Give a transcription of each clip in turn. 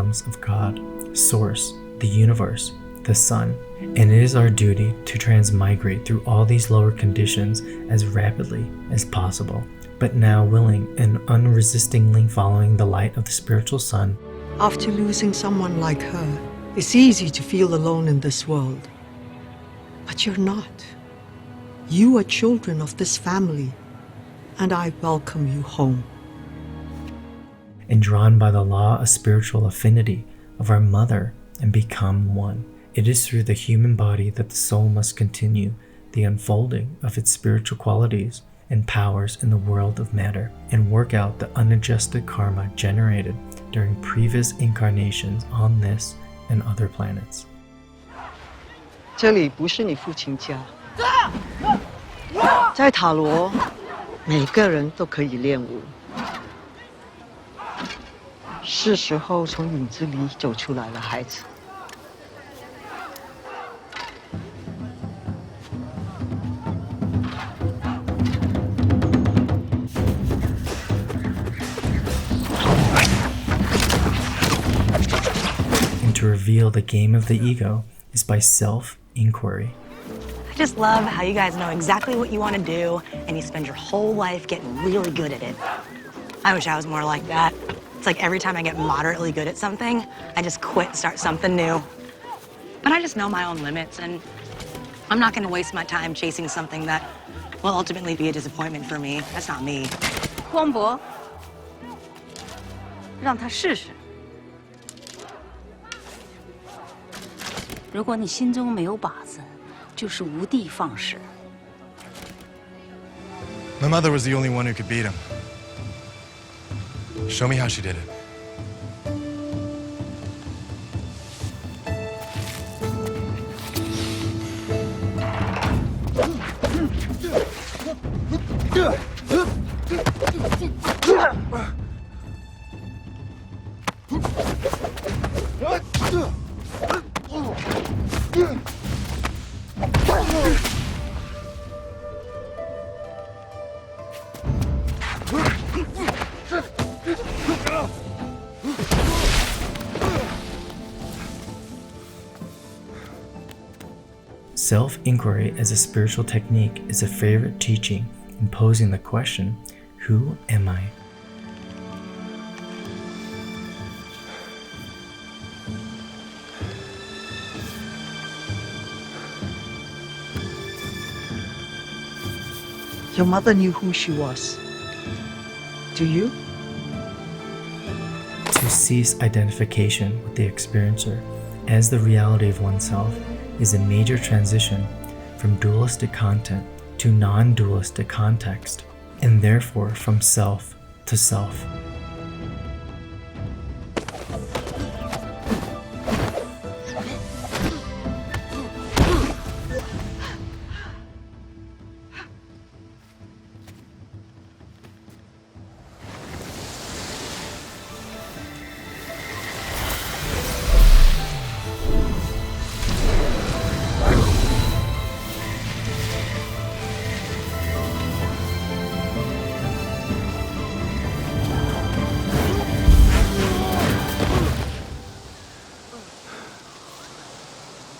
forms of God, Source, the universe, the sun, and it is our duty to transmigrate through all these lower conditions as rapidly as possible, but now willing and unresistingly following the light of the spiritual sun. After losing someone like her, it's easy to feel alone in this world. But you're not. You are children of this family, and I welcome you home. And drawn by the law of spiritual affinity of our mother and become one. It is through the human body that the soul must continue the unfolding of its spiritual qualities and powers in the world of matter and work out the unadjusted karma generated during previous incarnations on this and other planets. 这里不是你父亲家。在塔罗，每个人都可以练武。是时候从影子里走出来了，孩子。And to reveal the game of the ego is by self-inquiry. I just love how you guys know exactly what you want to do, and you spend your whole life getting really good at it. I wish I was more like that. It's like every time I get moderately good at something, I just quit and start something new. But I just know my own limits, and I'm not going to waste my time chasing something that will ultimately be a disappointment for me. That's not me. 光博，让他试试。如果你心中没有靶子，就是无的放矢。My mother was the only one who could beat him. Show me how she did it. Self-inquiry as a spiritual technique is a favorite teaching in posing the question, who am I? Your mother knew who she was. Do you? To cease identification with the experiencer as the reality of oneself is a major transition from dualistic content to non-dualistic context, and therefore from self to self.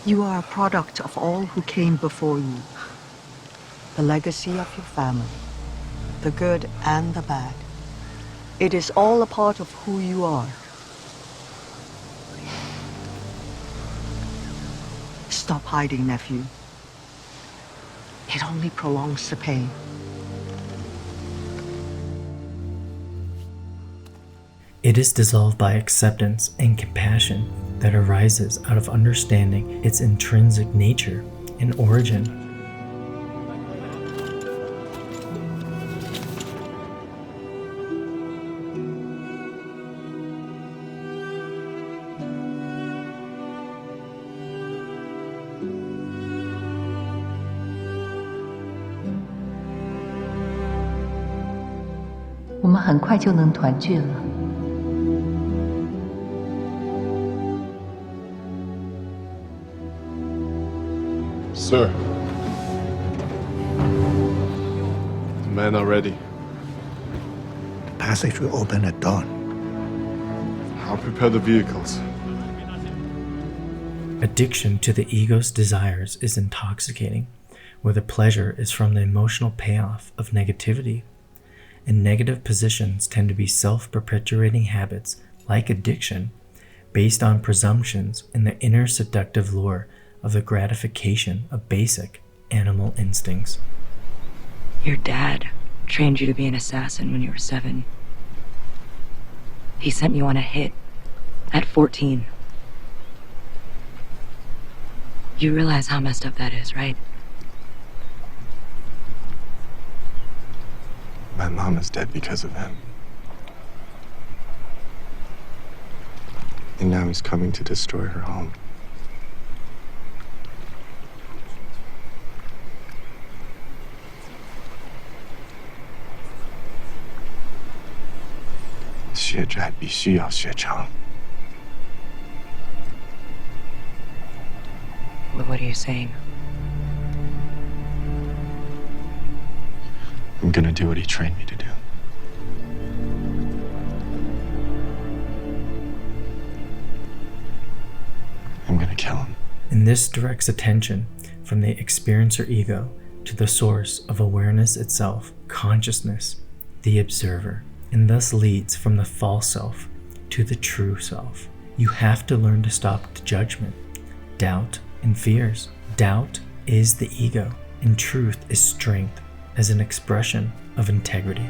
You are a product of all who came before you. The legacy of your family, the good and the bad. It is all a part of who you are. Stop hiding, nephew. It only prolongs the pain. It is dissolved by acceptance and compassion that arises out of understanding its intrinsic nature and origin. We 们很快就能团聚了。Sir, the men are ready. The passage will open at dawn. I'll prepare the vehicles. Addiction to the ego's desires is intoxicating, where the pleasure is from the emotional payoff of negativity. And negative positions tend to be self-perpetuating habits, like addiction, based on presumptions in the inner seductive lure of the gratification of basic animal instincts. Your dad trained you to be an assassin when you were 7. He sent you on a hit at 14. You realize how messed up that is, right? My mom is dead because of him. And now he's coming to destroy her home.血债必须要血偿。 What are you saying? I'm gonna do what he trained me to do. I'm gonna kill him. And this directs attention from the experiencer ego to the source of awareness itself, consciousness, the observer, and thus leads from the false self to the true self. You have to learn to stop the judgment, doubt, and fears. Doubt is the ego, and truth is strength as an expression of integrity.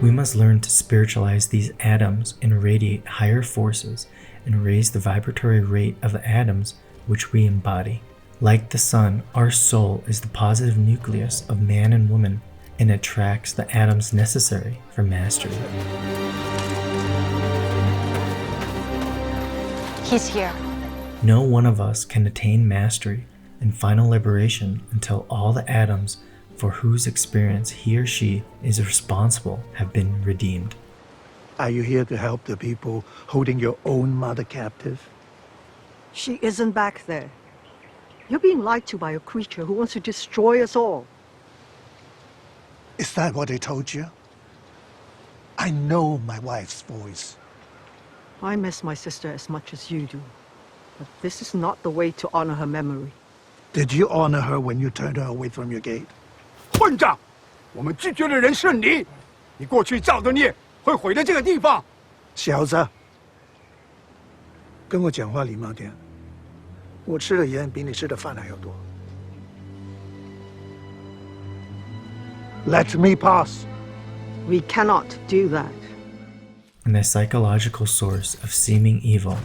We must learn to spiritualize these atoms and radiate higher forces and raise the vibratory rate of the atoms which we embody. Like the sun, our soul is the positive nucleus of man and woman and attracts the atoms necessary for mastery. He's here. No one of us can attain mastery and final liberation until all the atoms for whose experience he or she is responsible have been redeemed. Are you here to help the people holding your own mother captive? She isn't back there. You're being lied to by a creature who wants to destroy us all. Is that what they told you? I know my wife's voice. I miss my sister as much as you do. But this is not the way to honor her memory. Did you honor her when you turned her away from your gate? 混账！我们拒绝的人是你，你过去造的孽会毁了这个地方。小子，跟我讲话礼貌点。我吃的盐比你吃的饭还要多。Let me pass. We cannot do that. And the psychological source of seeming evil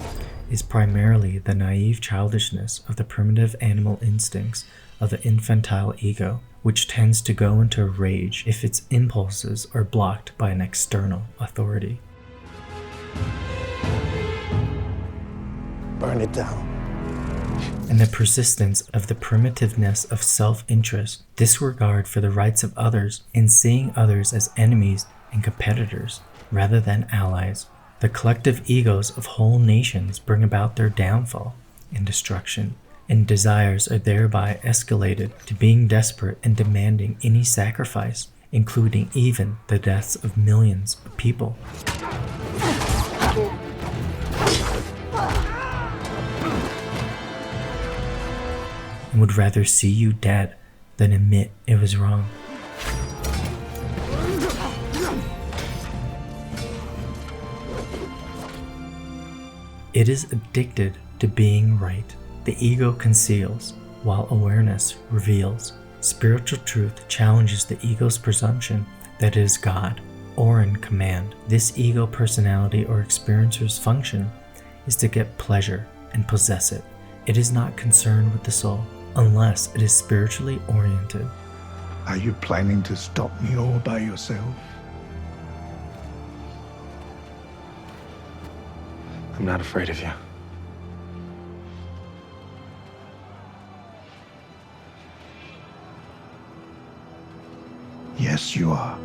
is primarily the naive childishness of the primitive animal instincts of the infantile ego, which tends to go into rage if its impulses are blocked by an external authority. Burn it down. And the persistence of the primitiveness of self-interest, disregard for the rights of others, and seeing others as enemies and competitors rather than allies. The collective egos of whole nations bring about their downfall and destruction, and desires are thereby escalated to being desperate and demanding any sacrifice, including even the deaths of millions of people. And would rather see you dead than admit it was wrong. It is addicted to being right. The ego conceals, while awareness reveals. Spiritual truth challenges the ego's presumption that it is God, or in command. This ego personality or experiencer's function is to get pleasure and possess it. It is not concerned with the soul, unless it is spiritually oriented. Are you planning to stop me all by yourself? I'm not afraid of you. Yes, you are.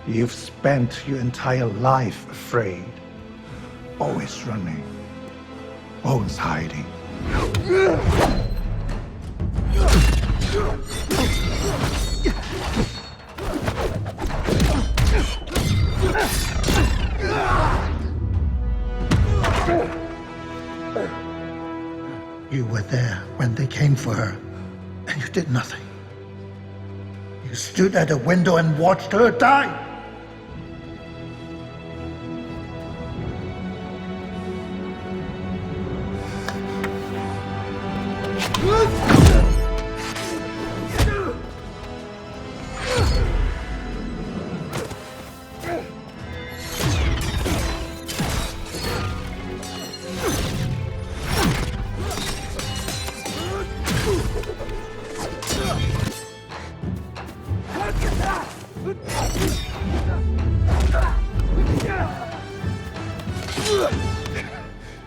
You've spent your entire life afraid, always running, always hiding. You were there when they came for her, and you did nothing. You stood at a window and watched her die.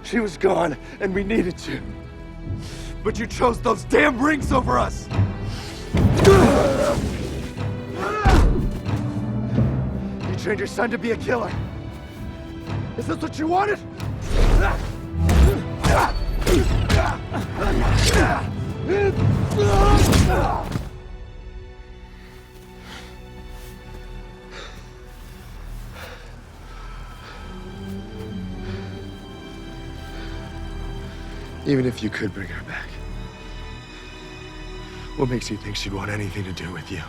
She was gone, and we needed you. But you chose those damn rings over us! You trained your son to be a killer. Is this what you wanted? Even if you could bring her back, what makes you think she'd want anything to do with you?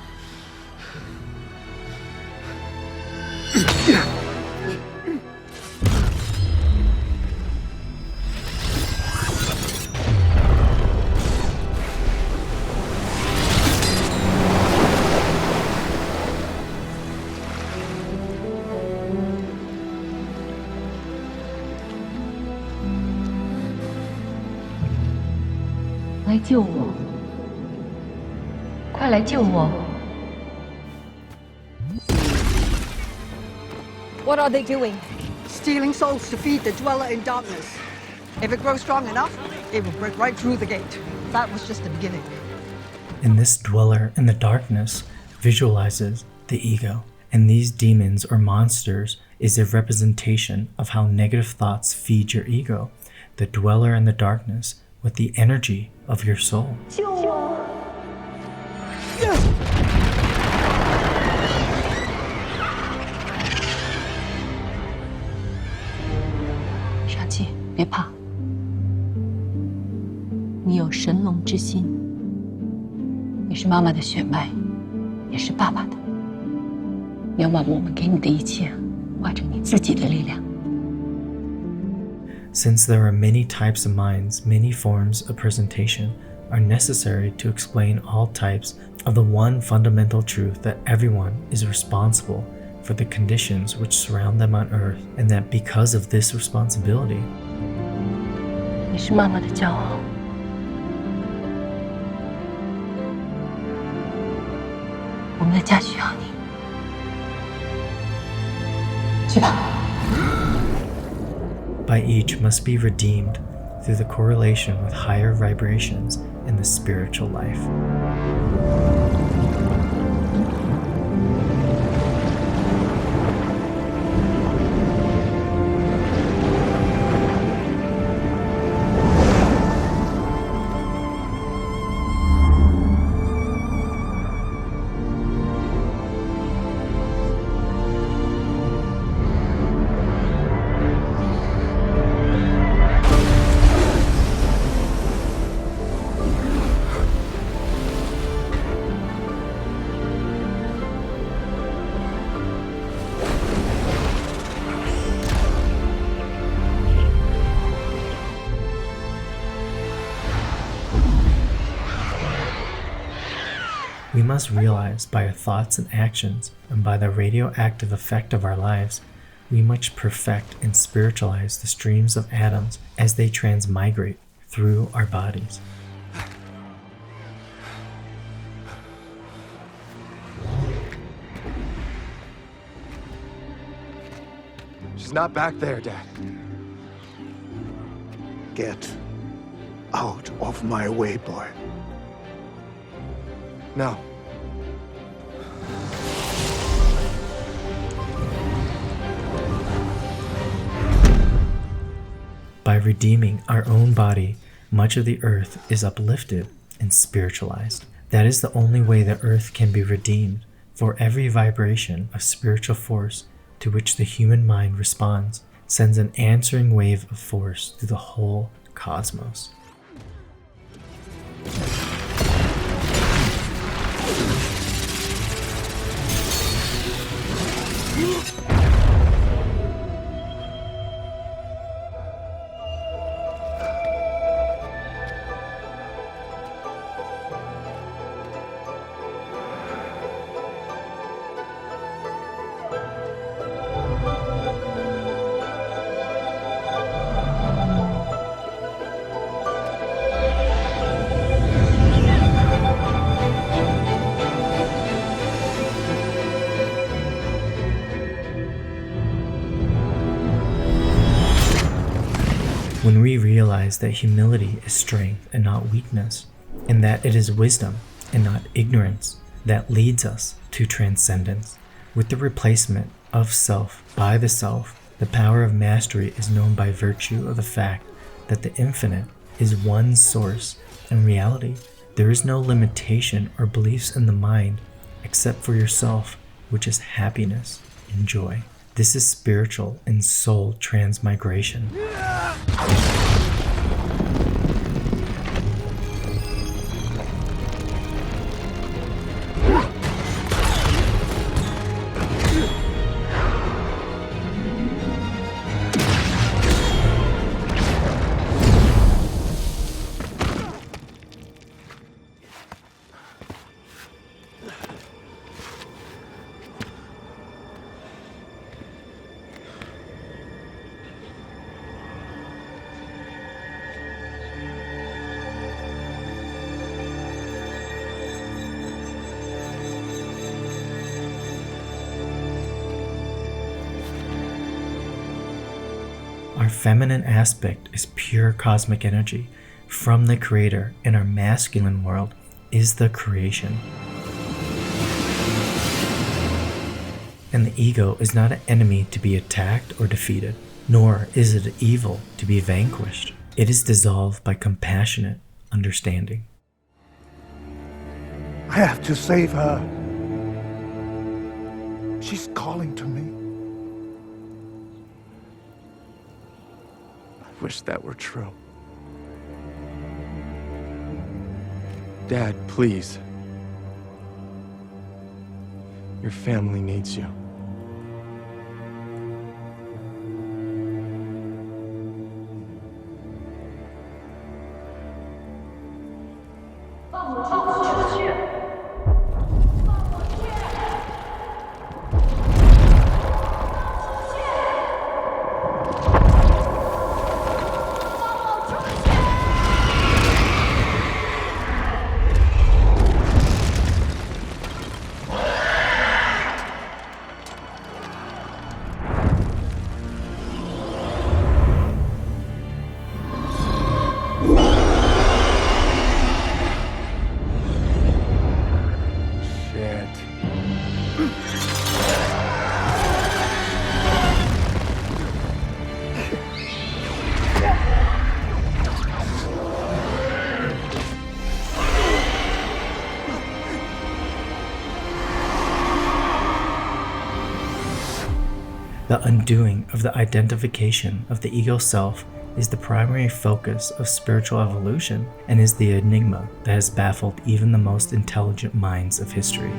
What are they doing? Stealing souls to feed the dweller in darkness. If it grows strong enough, it will break right through the gate. That was just the beginning. And this dweller in the darkness visualizes the ego. And these demons or monsters is a representation of how negative thoughts feed your ego. The dweller in the darkness with the energy of your soul. Shang-Chi, 别怕，你有神龙之心，你是妈妈的血脉，也是爸爸的。你要把我们给你的一切化成你自己的力量。Since there are many types of minds, many forms of presentation are necessary to explain all types of the one fundamental truth that everyone is responsible for the conditions which surround them on earth, and that because of this responsibility, 你是妈妈的骄傲。我们的家需要你。去吧。by each must be redeemed through the correlation with higher vibrations in the spiritual life. We must realize by our thoughts and actions, and by the radioactive effect of our lives, we must perfect and spiritualize the streams of atoms as they transmigrate through our bodies. She's not back there, Dad. Get out of my way, boy. No. By redeeming our own body, much of the earth is uplifted and spiritualized. That is the only way the earth can be redeemed, for every vibration of spiritual force to which the human mind responds sends an answering wave of force through the whole cosmos. When we realize that humility is strength and not weakness, and that it is wisdom and not ignorance that leads us to transcendence, with the replacement of self by the self, the power of mastery is known by virtue of the fact that the infinite is one source and reality. There is no limitation or beliefs in the mind except for yourself, which is happiness and joy. This is spiritual and soul transmigration. Our feminine aspect is pure cosmic energy from the Creator, and our masculine world is the creation. And the ego is not an enemy to be attacked or defeated, nor is it evil to be vanquished. It is dissolved by compassionate understanding. I have to save her. She's calling to me. I wish that were true. Dad, please. Your family needs you. The undoing of the identification of the ego self is the primary focus of spiritual evolution and is the enigma that has baffled even the most intelligent minds of history.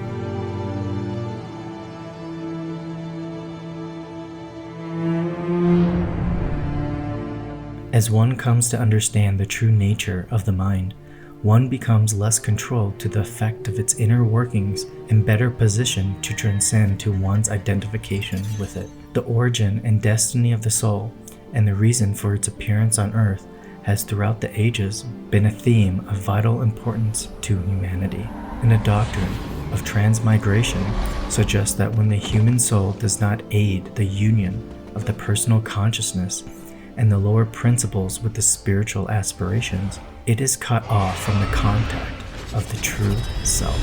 As one comes to understand the true nature of the mind, one becomes less controlled to the effect of its inner workings and better positioned to transcend to one's identification with it. The origin and destiny of the soul and the reason for its appearance on earth has throughout the ages been a theme of vital importance to humanity. And the doctrine of transmigration suggests that when the human soul does not aid the union of the personal consciousness and the lower principles with the spiritual aspirations, it is cut off from the contact of the true self.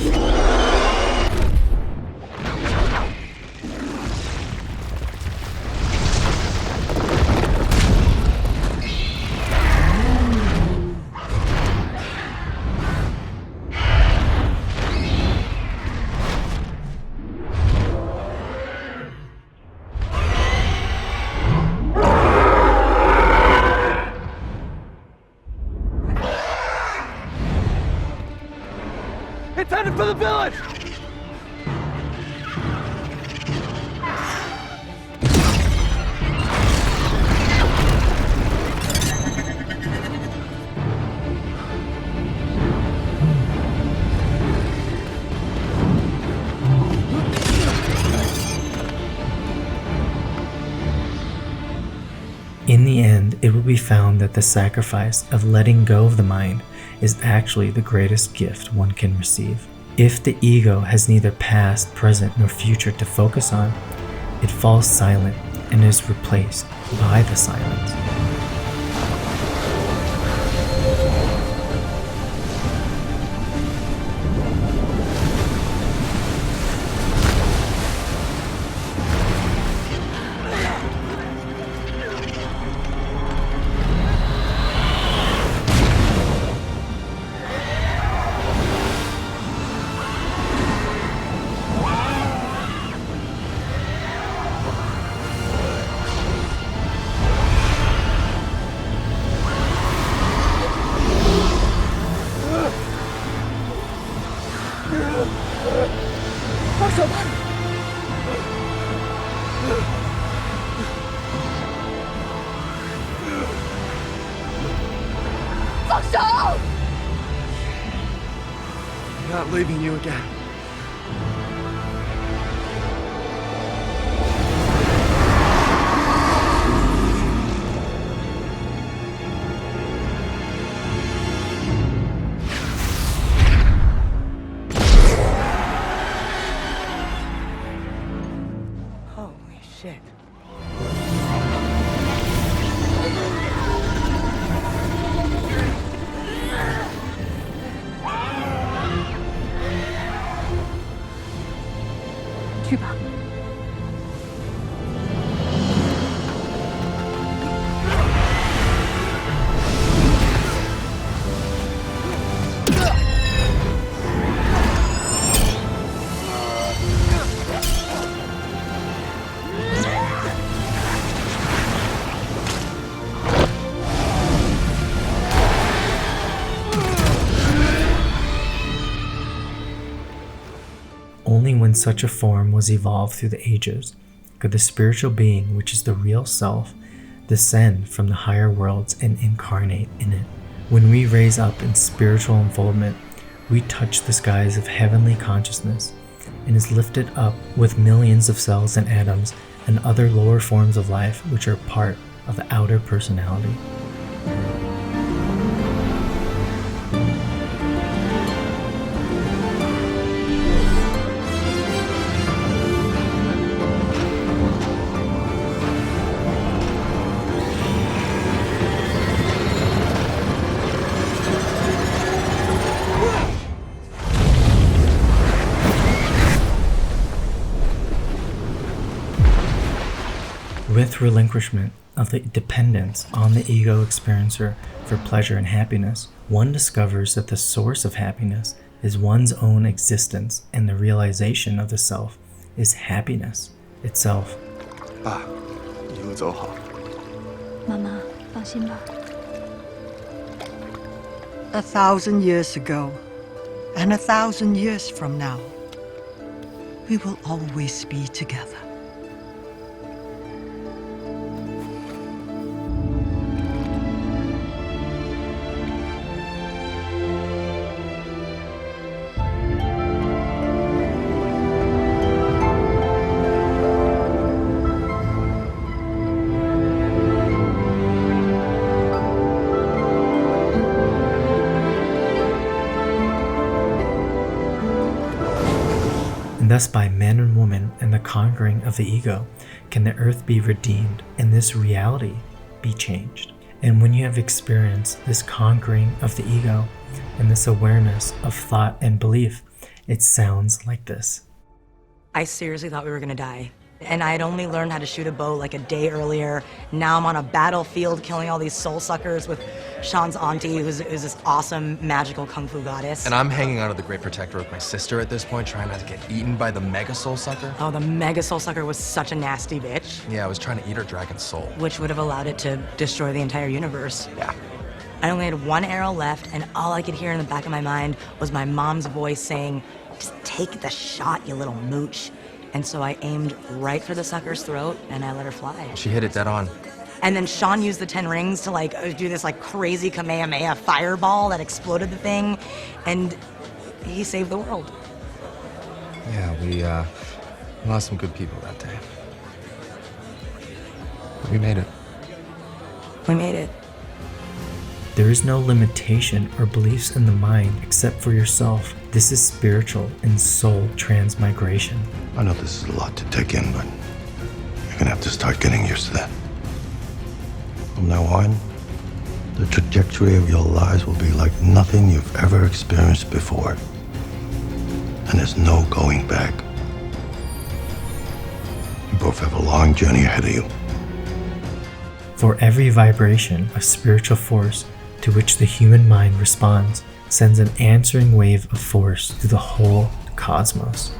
It's headed for the village! In the end, it will be found that the sacrifice of letting go of the mind is actually the greatest gift one can receive. If the ego has neither past, present, nor future to focus on, it falls silent and is replaced by the silence. I'm not leaving you again. Holy shit. Only when such a form was evolved through the ages could the spiritual being, which is the real self, descend from the higher worlds and incarnate in it. When we raise up in spiritual unfoldment, we touch the skies of heavenly consciousness and is lifted up with millions of cells and atoms and other lower forms of life which are part of the outer personality. With relinquishment of the dependence on the ego experiencer for pleasure and happiness, one discovers that the source of happiness is one's own existence, and the realization of the self is happiness itself. 爸，一路走好。妈妈，放心吧。 1,000 years ago, and 1,000 years from now, we will always be together. And thus by man and woman and the conquering of the ego can the earth be redeemed and this reality be changed. And when you have experienced this conquering of the ego and this awareness of thought and belief, it sounds like this. I seriously thought we were gonna die. And I had only learned how to shoot a bow like a day earlier. Now I'm on a battlefield killing all these soul suckers with Sean's auntie, who's this awesome magical kung fu goddess. And I'm hanging out of the Great Protector with my sister at this point, trying not to get eaten by the mega soul sucker. Oh, the mega soul sucker was such a nasty bitch. Yeah, I was trying to eat her dragon soul. Which would have allowed it to destroy the entire universe. Yeah. I only had one arrow left, and all I could hear in the back of my mind was my mom's voice saying, "Just take the shot, you little mooch." And so I aimed right for the sucker's throat, and I let her fly. She hit it dead on. And then Sean used the 10 rings to do this crazy Kamehameha fireball that exploded the thing, and he saved the world. Yeah, we lost some good people that day. But we made it. We made it. There is no limitation or beliefs in the mind except for yourself. This is spiritual and soul transmigration. I know this is a lot to take in, but you're gonna have to start getting used to that. From now on, the trajectory of your lives will be like nothing you've ever experienced before. And there's no going back. You both have a long journey ahead of you. For every vibration of spiritual force to which the human mind responds, sends an answering wave of force through the whole cosmos.